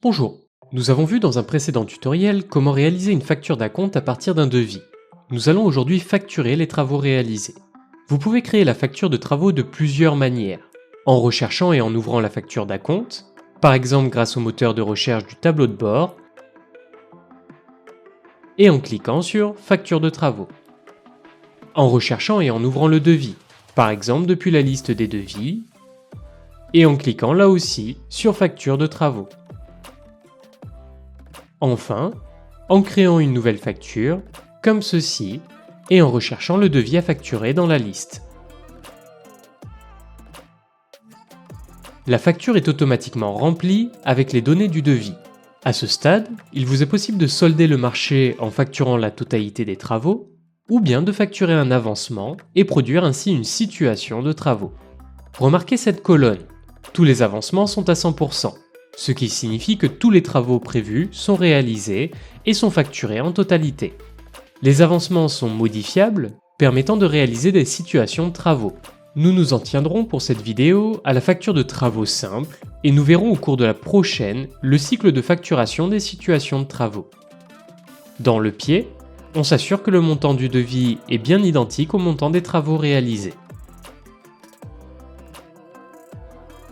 Bonjour, nous avons vu dans un précédent tutoriel comment réaliser une facture d'acompte à partir d'un devis. Nous allons aujourd'hui facturer les travaux réalisés. Vous pouvez créer la facture de travaux de plusieurs manières. En recherchant et en ouvrant la facture d'acompte, par exemple grâce au moteur de recherche du tableau de bord, et en cliquant sur Facture de travaux. En recherchant et en ouvrant le devis, par exemple depuis la liste des devis, et en cliquant là aussi sur Facture de travaux. Enfin, en créant une nouvelle facture, comme ceci, et en recherchant le devis à facturer dans la liste. La facture est automatiquement remplie avec les données du devis. À ce stade, il vous est possible de solder le marché en facturant la totalité des travaux, ou bien de facturer un avancement et produire ainsi une situation de travaux. Remarquez cette colonne, tous les avancements sont à 100%, ce qui signifie que tous les travaux prévus sont réalisés et sont facturés en totalité. Les avancements sont modifiables, permettant de réaliser des situations de travaux. Nous nous en tiendrons pour cette vidéo à la facture de travaux simple et nous verrons au cours de la prochaine le cycle de facturation des situations de travaux. Dans le pied, on s'assure que le montant du devis est bien identique au montant des travaux réalisés.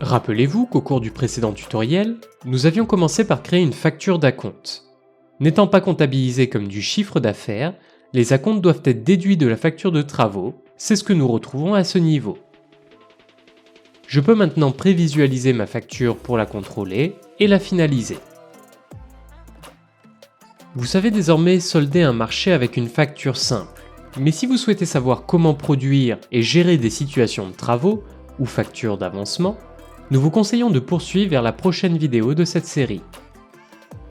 Rappelez-vous qu'au cours du précédent tutoriel, nous avions commencé par créer une facture d'acompte. N'étant pas comptabilisés comme du chiffre d'affaires, les acomptes doivent être déduits de la facture de travaux, c'est ce que nous retrouvons à ce niveau. Je peux maintenant prévisualiser ma facture pour la contrôler et la finaliser. Vous savez désormais solder un marché avec une facture simple, mais si vous souhaitez savoir comment produire et gérer des situations de travaux ou factures d'avancement, nous vous conseillons de poursuivre vers la prochaine vidéo de cette série.